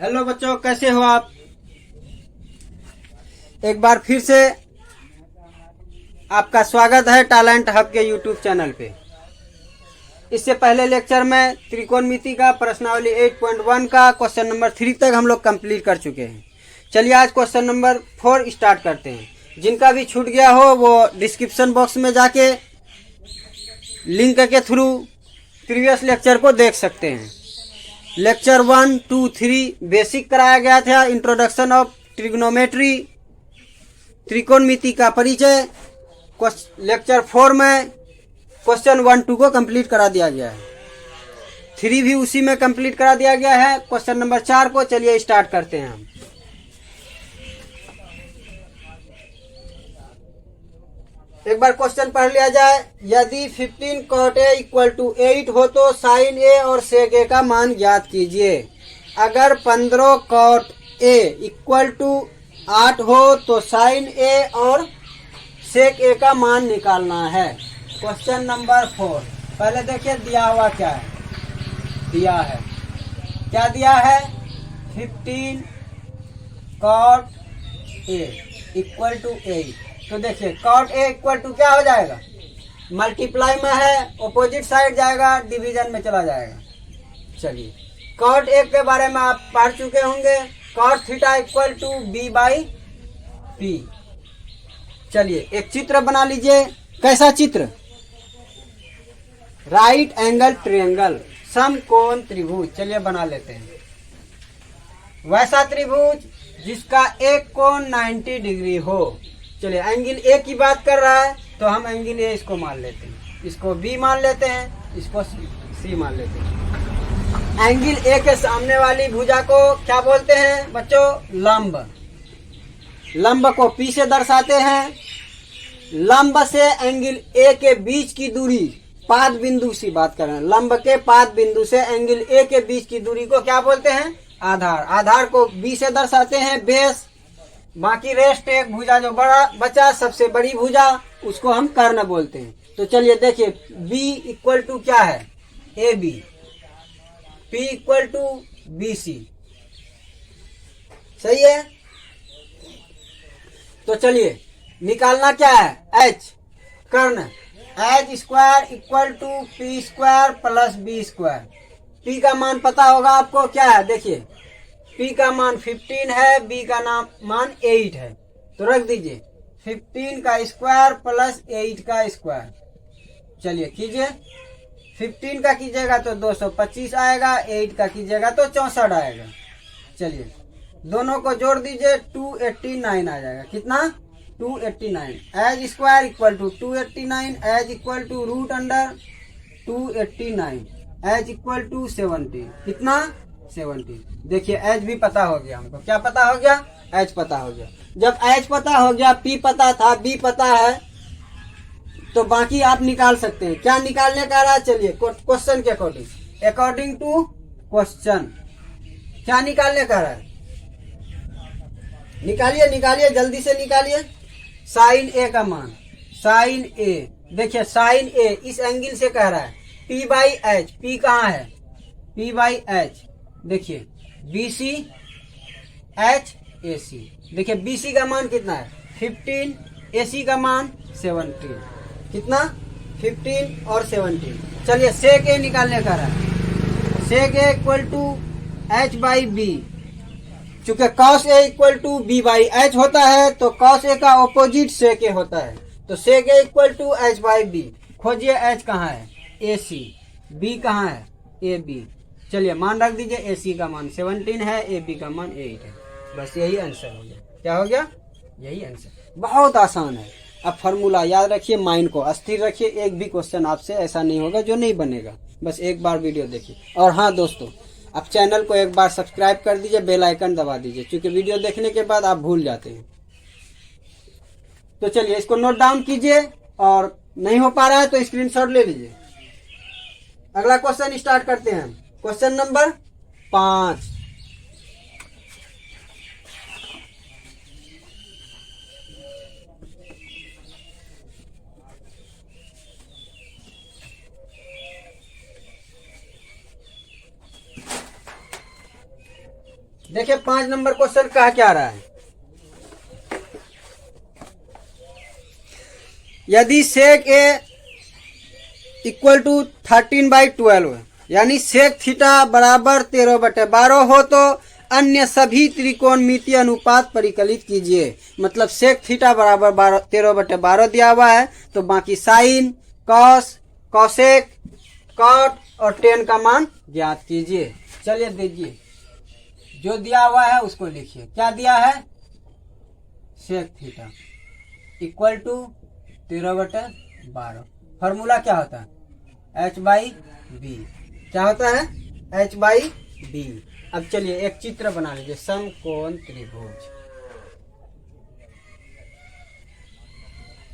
Hello बच्चों, कैसे हो आप। एक बार फिर से आपका स्वागत है टैलेंट हब के यूट्यूब चैनल पे। इससे पहले लेक्चर में त्रिकोणमिति का प्रश्नावली 8.1 का क्वेश्चन नंबर 3 तक हम लोग कंप्लीट कर चुके हैं। चलिए आज क्वेश्चन नंबर 4 स्टार्ट करते हैं। जिनका भी छूट गया हो वो डिस्क्रिप्शन बॉक्स में जाके लिंक के थ्रू प्रीवियस लेक्चर को देख सकते हैं। लेक्चर 1, 2, 3 बेसिक कराया गया था, इंट्रोडक्शन ऑफ ट्रिग्नोमेट्री, त्रिकोणमिति का परिचय। लेक्चर 4 में क्वेश्चन 1, 2 को कंप्लीट करा दिया गया है। 3 भी उसी में कंप्लीट करा दिया गया है। क्वेश्चन नंबर 4 को चलिए स्टार्ट करते हैं हम। एक बार क्वेश्चन पढ़ लिया जाए। यदि 15 cot A इक्वल टू 8 हो तो साइन A और सेक A का मान ज्ञात कीजिए। अगर 15 cot A इक्वल टू 8 हो तो साइन A और सेक A का मान निकालना है। क्वेश्चन नंबर 4 पहले देखिए दिया हुआ क्या है। दिया है क्या दिया है 15 cot A इक्वल टू 8। तो देखिए cot A इक्वल टू क्या हो जाएगा, मल्टीप्लाई में है, ऑपोजिट साइड जाएगा, डिवीजन में चला जाएगा। चलिए cot A के बारे में आप पढ़ चुके होंगे। cot theta equal to B by P। चलिए एक चित्र बना लीजिए। कैसा चित्र, राइट एंगल ट्रायंगल, समकोण त्रिभुज। चलिए बना लेते हैं। वैसा त्रिभुज जिसका एक कोण 90 डिग्री हो। चलिए एंगल ए की बात कर रहा है तो हम एंगल ए इसको मान लेते हैं, इसको बी मान लेते हैं, इसको सी मान लेते हैं। एंगल ए के सामने वाली भुजा को क्या बोलते हैं बच्चों, लंब। लंब को पी से दर्शाते हैं। लंब से एंगल ए के बीच की दूरी, पाद बिंदु से बात कर रहे हैं, लंब के पाद बिंदु से एंगल ए के बीच की दूरी को क्या बोलते हैं, आधार। आधार को बी से दर्शाते हैं, बेस। बाकी रेस्ट एक भुजा जो बड़ा बचा, सबसे बड़ी भुजा, उसको हम कर्ण बोलते हैं। तो चलिए देखिए B इक्वल टू क्या है, AB, P equal to BC। सही है। तो चलिए निकालना क्या है, H कर्ण। H square equal to P square plus B square. P का मान पता होगा आपको, क्या है देखिए, P का मान 15 है, B का मान 8 है। तो रख दीजिए 15 का स्क्वायर प्लस 8 का स्क्वायर। चलिए कीजिए, 15 का कीजिएगा तो 225 आएगा, 8 का कीजिएगा तो 64 आएगा। चलिए दोनों को जोड़ दीजिए, 289 आ जाएगा। कितना, 289। H square equal to 289, H equal to root under 289, H equal to 70। कितना, 70। देखिए एच भी पता हो गया हमको। क्या पता हो गया, एच पता हो गया। जब एच पता हो गया, पी पता था, बी पता है, तो बाकी आप निकाल सकते हैं। क्या निकालने का रहा, चलिए क्वेश्चन के अकॉर्डिंग, अकॉर्डिंग टू क्वेश्चन क्या निकालने का रहा है, निकालिए निकालिए जल्दी से निकालिए। साइन ए का मान, साइन ए, देखिए साइन ए इस एंगल से कह रहा है P बाई एच। P कहाँ है, P बाई एच। देखिए BC H AC। देखिए BC का मान कितना है 15, AC का मान 17। कितना, 15 और 17। चलिए सेक ए निकालने का रहा है। Sec A equal to H by B. चूंकि cos A equal to B by H होता है तो cos A का ऑपोजिट सेक A होता है। तो sec A equal to H by B. खोजिए H कहाँ है, AC, B कहाँ है, AB। चलिए मान रख दीजिए, AC का मान 17 है, AB का मान 8 है। बस यही आंसर हो गया। क्या हो गया, यही आंसर। बहुत आसान है। अब फॉर्मूला याद रखिए, माइंड को अस्थिर रखिए। एक भी क्वेश्चन आपसे ऐसा नहीं होगा जो नहीं बनेगा। बस एक बार वीडियो देखिए। और हाँ दोस्तों, आप चैनल को एक बार सब्सक्राइब कर दीजिए, बेल आइकन दबा दीजिए, क्योंकि वीडियो देखने के बाद आप भूल जाते हैं। तो चलिए इसको नोट डाउन कीजिए, और नहीं हो पा रहा है तो स्क्रीनशॉट ले लीजिए। अगला क्वेश्चन स्टार्ट करते हैं। Question number 5। देखिए 5 नंबर क्वेश्चन कहा क्या रहा है। यदि सेक ए इक्वल टू 13/12 यानी सेक थीटा बराबर 13/12 हो तो अन्य सभी त्रिकोणमितीय अनुपात परिकलित कीजिए। मतलब सेक थीटा बराबर 13/12 दिया हुआ है, तो बाकी साइन, कॉस, कॉसेक, कॉट और टेन का मान ज्ञात कीजिए। चलिए दीजिए, जो दिया हुआ है उसको लिखिए। क्या दिया है? Sec theta equal to 13/12। Formula क्या होता है? h/b। क्या होता है? h/b। अब चलिए एक चित्र बना लीजिए, समकोण त्रिभुज।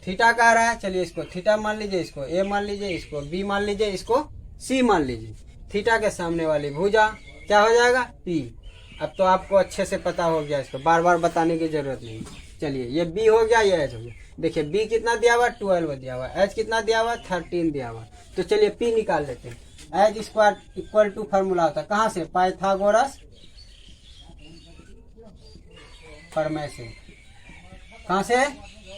थीटा कह रहा है, चलिए इसको थीटा मान लीजिए, इसको ए मान लीजिए, इसको बी मान लीजिए, इसको सी मान लीजिए। थीटा के सामने वाली भुजा क्या हो जाएगा? पी। अब तो आपको अच्छे से पता हो गया, इसको बार बार बताने की जरूरत नहीं। चलिए ये बी हो गया, ये एच हो गया। देखिए बी कितना दिया हुआ? 12 दिया हुआ। एच कितना दिया हुआ? 13 दिया हुआ। तो चलिए पी निकाल लेते हैं। H square equal to formula होता है कहाँ से? पाइथागोरस प्रमेय से। कहाँ से?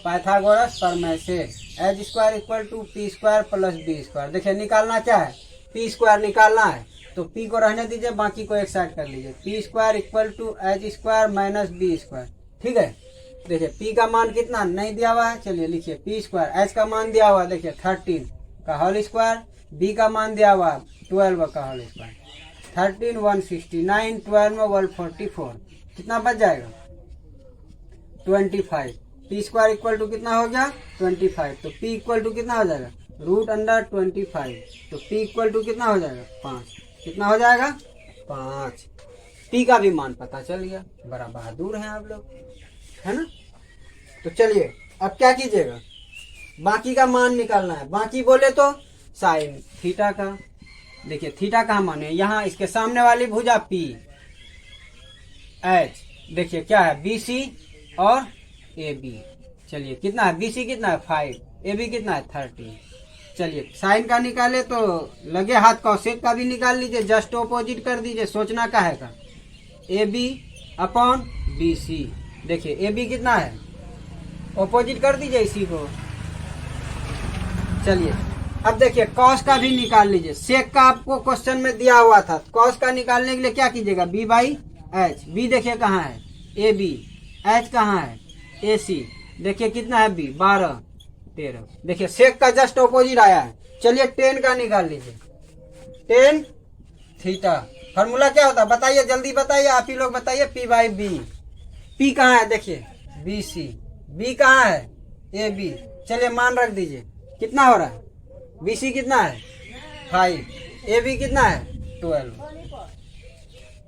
पाइथागोरस प्रमेय से। H square equal to P square plus B square. देखिए निकालना क्या है? पी स्क्वायर निकालना है, तो पी को रहने दीजिए, बाकी को एक साइड कर लीजिए। P square equal to H square minus B square. ठीक है, देखिए पी का मान कितना नहीं दिया हुआ है, चलिए लिखिए पी स्क्वायर। एच का मान दिया हुआ है, देखिए 13 का होल स्क्वायर। बी का मान दिया हुआ 12 का होल स्क्वायर। 13 169, 12 में 144, कितना बच जाएगा? 25। पी स्क्वायर इक्वल टू कितना हो गया? 25। तो पी इक्वल टू कितना हो जाएगा? √25। तो पी इक्वल टू कितना हो जाएगा? 5। कितना हो जाएगा? 5। पी का भी मान पता चल गया। बड़ा बहादुर हैं आप लोग, है ना। तो चलिए अब क्या कीजिएगा? बाकी का मान निकालना है। बाकी बोले तो साइन थीटा का। देखिए थीटा का मान है यहाँ, इसके सामने वाली भुजा पी, एच देखिए क्या है? बी सी और ए बी। चलिए कितना है? बी सी कितना है? 5। ए बी कितना है? 13। चलिए साइन का निकाले तो लगे हाथ कॉसेक का भी निकाल लीजिए, जस्ट ऑपोजिट कर दीजिए। सोचना का है का? A B upon B C. देखिए ए बी कितना है? ऑपोजिट कर दीजिए इसी को। चलिए अब देखिए कॉस का भी निकाल लीजिए। सेक का आपको क्वेश्चन में दिया हुआ था। कॉस का निकालने के लिए क्या कीजिएगा? b/h। बी देखिए कहाँ है? A B. एच कहाँ है? ए सी। देखिए कितना है? बी 12 13। देखिए सेक का जस्ट ऑपोजिट आया है। चलिए टेन का निकाल लीजिए। टेन थीटा फॉर्मूला क्या होता है? बताइए जल्दी बताइए, आप ही लोग बताइए। p/b। पी कहाँ है? देखिए बी सी। बी कहाँ है? A B. चलिए मान रख दीजिए। कितना हो रहा है? बी सी कितना है? 5। ए बी कितना है? 12।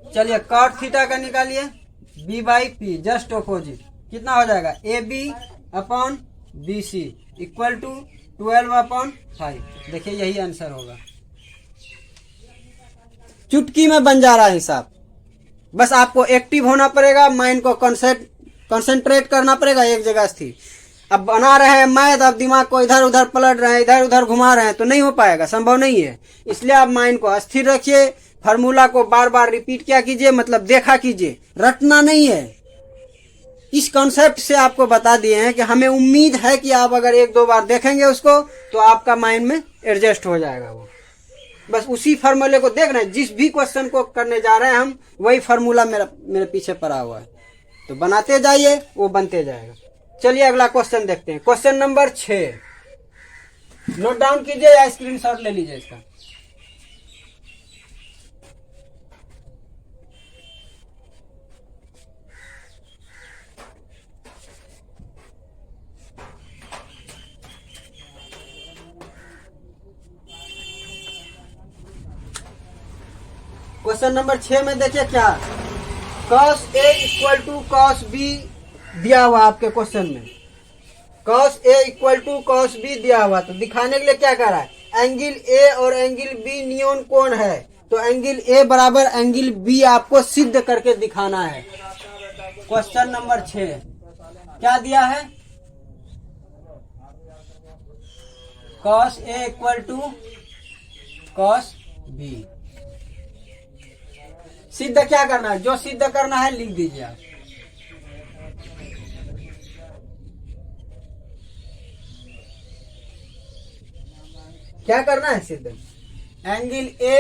चलिए कॉट थीटा का निकालिए। b/p जस्ट ऑपोजिट कितना हो जाएगा? A B upon B C equal to 12/5। देखिए यही आंसर होगा। चुटकी में बन जा रहा है हिसाब। बस आपको एक्टिव होना पड़ेगा, माइंड को कंसंट्रेट करना पड़ेगा एक जगह स्थिर। अब बना रहे हैं मैथ, अब दिमाग को इधर उधर पलट रहे हैं, इधर उधर घुमा रहे हैं, तो नहीं हो पाएगा, संभव नहीं है। इसलिए आप माइंड को अस्थिर रखिए, फार्मूला को बार बार रिपीट क्या कीजिए, मतलब देखा कीजिए, रटना नहीं है। इस कॉन्सेप्ट से आपको बता दिए हैं कि हमें उम्मीद है कि आप अगर 1-2 बार देखेंगे उसको तो आपका माइंड में एडजस्ट हो जाएगा। वो बस उसी फार्मूले को देख रहे हैं। जिस भी क्वेश्चन को करने जा रहे हैं हम, वही फार्मूला मेरे पीछे पड़ा हुआ है, तो बनाते जाइए, वो बनते जाएगा। चलिए अगला क्वेश्चन देखते हैं। क्वेश्चन नंबर 6 नोट डाउन कीजिए या स्क्रीनशॉट ले लीजिए इसका। क्वेश्चन नंबर 6 में देखिए क्या, cos A equal to cos B दिया हुआ आपके क्वेश्चन में। cos A equal to cos B दिया हुआ, तो दिखाने के लिए क्या कर रहा है? एंगल A और एंगल B नियन कोण है, तो एंगल A बराबर एंगल B आपको सिद्ध करके दिखाना है। क्वेश्चन नंबर 6 क्या दिया है? cos A equal to cos B। सिद्ध क्या करना है, जो सिद्ध करना है लिख दीजिए आप। क्या करना है सिद्ध, angle A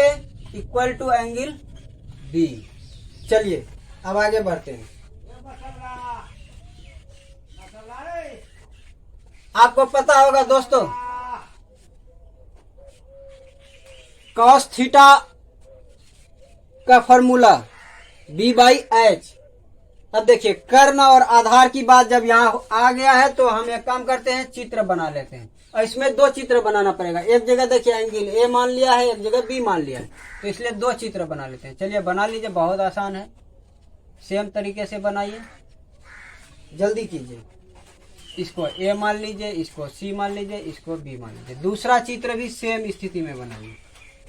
equal to angle B. चलिए अब आगे बढ़ते हैं। आपको पता होगा दोस्तों, कॉस थीटा का फॉर्मूला b बाई एच। अब देखिए कर्ण और आधार की बात जब यहाँ आ गया है तो हम एक काम करते हैं, चित्र बना लेते हैं। और इसमें दो चित्र बनाना पड़ेगा, एक जगह देखिए एंगल ए मान लिया है, एक जगह बी मान लिया है, तो इसलिए दो चित्र बना लेते हैं। चलिए बना लीजिए, बहुत आसान है, सेम तरीके से बनाइए, जल्दी कीजिए। इसको ए मान लीजिए, इसको सी मान लीजिए, इसको बी मान लीजिए। दूसरा चित्र भी सेम स्थिति में बनाइए।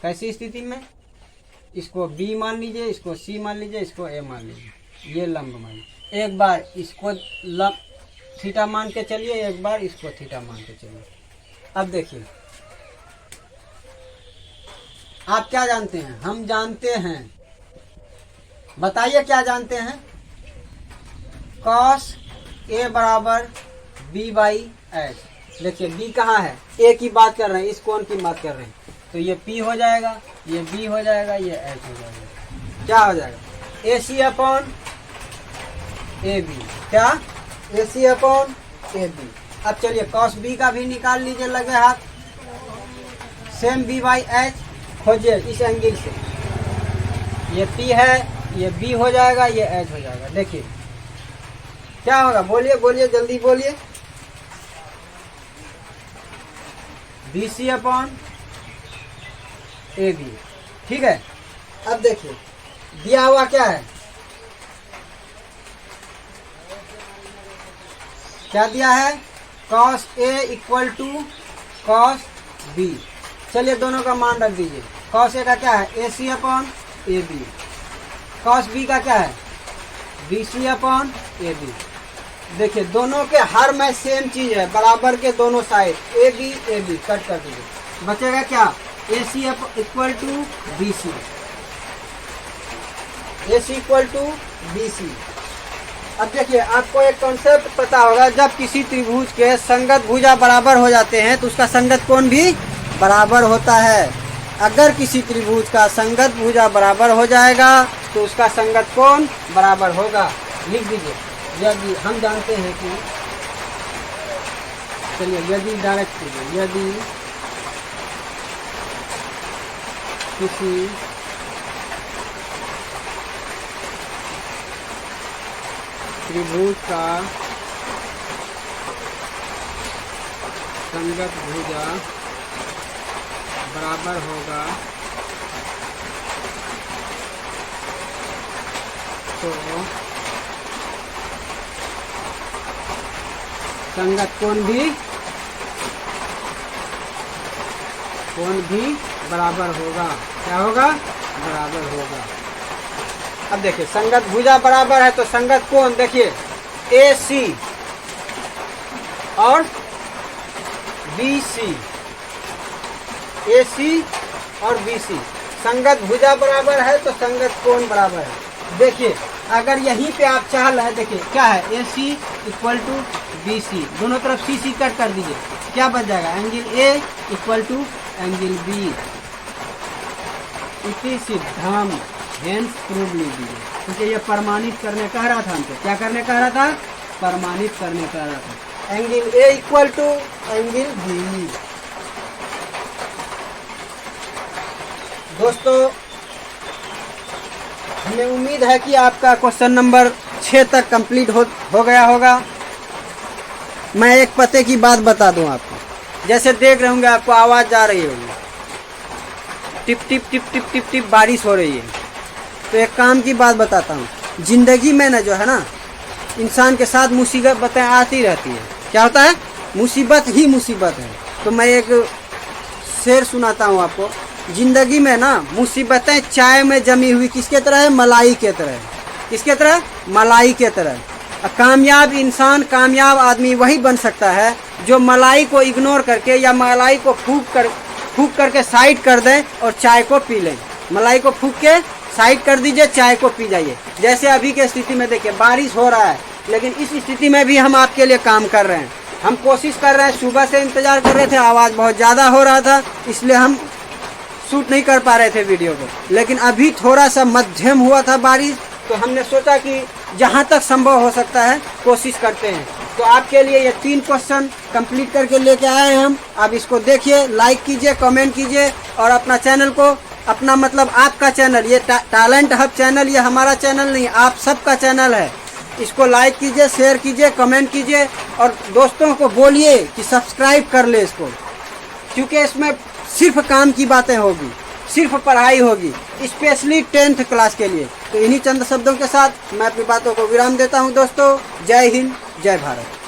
कैसी स्थिति में, इसको बी मान लीजिए, इसको सी मान लीजिए, इसको ए मान लीजिए, ये लंब मान लीजिए। एक बार इसको थीटा मान के चलिए, एक बार इसको थीटा मान के चलिए। अब देखिए आप क्या जानते हैं, हम जानते हैं, बताइए क्या जानते हैं, कॉस ए बराबर बी बाई एच। देखिए बी कहाँ है, ए की बात कर रहे हैं, इस कोण की बात कर रहे हैं, तो ये पी हो जाएगा, ये बी हो जाएगा, ये एच हो जाएगा। क्या हो जाएगा, ए सी अपॉन ए बी। क्या, A C upon A B. अब चलिए कॉस बी का भी निकाल लीजिए लगे हाथ, सेम बी बाई एच खोजिए इस एंगल से। ये पी है, ये बी हो जाएगा, ये एच हो जाएगा। देखिए क्या होगा, बोलिए बोलिए जल्दी बोलिए, B C upon A B. ठीक है, अब देखिए दिया हुआ क्या है, क्या दिया है, cos A equal to cos B. चलिए दोनों का मान रख दीजिए। कॉस ए का क्या है, A C upon A B. Cos B का क्या है, B C upon A B. देखिए दोनों के हर में सेम चीज है, बराबर के दोनों साइड ए बी कट कर दीजिए। बचेगा क्या, A C equal to B C, A C equal to B C. अब देखिए आपको एक कॉन्सेप्ट पता होगा, जब किसी त्रिभुज के संगत भुजा बराबर हो जाते हैं तो उसका संगत कोण भी बराबर होता है। अगर किसी त्रिभुज का संगत भुजा बराबर हो जाएगा तो उसका संगत कोण बराबर होगा। लिख दीजिए, यदि हम जानते हैं कि, चलिए यदि डायरेक्ट कीजिए, यदि किसी त्रिभुज का संगत भुजा बराबर होगा तो संगत कोण भी बराबर होगा। क्या होगा, बराबर होगा। अब देखिए संगत भुजा बराबर है तो संगत कोण देखिए ए सी और बी सी, ए सी और बी सी संगत भुजा बराबर है तो संगत कोण बराबर है। देखिए अगर यहीं पे आप चाह रहे हैं, देखिए क्या है, A C equal to B सी, दोनों तरफ सी सी कट कर दीजिए, क्या बच जाएगा, angle A equal to angle B. इसी सिद्धांत हेंस प्रूव लीजिए, क्योंकि ये प्रमाणित करने कह रहा था हमको, क्या करने कह रहा था, प्रमाणित करने कह रहा था। Angle A equal to angle B. दोस्तों हमें उम्मीद है कि आपका क्वेश्चन नंबर 6 तक कंप्लीट हो गया होगा। मैं एक पते की बात बता दूं आपको, जैसे देख रहे होंगे आपको आवाज़ जा रही होगी, tip tip tip tip tip tip बारिश हो रही है। तो एक काम की बात बताता हूँ, जिंदगी में ना जो है ना, इंसान के साथ मुसीबतें आती रहती है। क्या होता है, मुसीबत ही मुसीबत है। तो मैं एक शेर सुनाता हूँ आपको, जिंदगी में ना मुसीबतें चाय में जमी हुई किसके तरह है, मलाई के तरह। किसके तरह, मलाई के तरह। कामयाब इंसान, कामयाब आदमी वही बन सकता है जो मलाई को इग्नोर करके या मलाई को फूक करके साइड कर दे और चाय को पी ले। मलाई को फूक के साइड कर दीजिए, चाय को पी जाइए। जैसे अभी के स्थिति में देखिए बारिश हो रहा है, लेकिन इस स्थिति में भी हम आपके लिए काम कर रहे हैं। हम कोशिश कर रहे हैं, सुबह से इंतजार कर रहे थे, आवाज़ बहुत ज़्यादा हो रहा था, इसलिए हम शूट नहीं कर पा रहे थे वीडियो को। लेकिन अभी थोड़ा सा मध्यम हुआ था बारिश, तो हमने सोचा कि जहाँ तक संभव हो सकता है कोशिश करते हैं। तो आपके लिए ये 3 क्वेश्चन कंप्लीट करके लेके आए हैं हम। आप इसको देखिए, लाइक कीजिए, कमेंट कीजिए और अपना चैनल को, अपना मतलब आपका चैनल, ये टैलेंट हब चैनल, ये हमारा चैनल नहीं, आप सबका चैनल है। इसको लाइक कीजिए, शेयर कीजिए, कमेंट कीजिए और दोस्तों को बोलिए कि सब्सक्राइब कर ले इसको, क्योंकि इसमें सिर्फ काम की बातें होगी, सिर्फ पढ़ाई होगी, स्पेशली 10th क्लास के लिए। तो इन्हीं चंद शब्दों के साथ मैं अपनी बातों को विराम देता हूं दोस्तों। जय हिंद, जय भारत।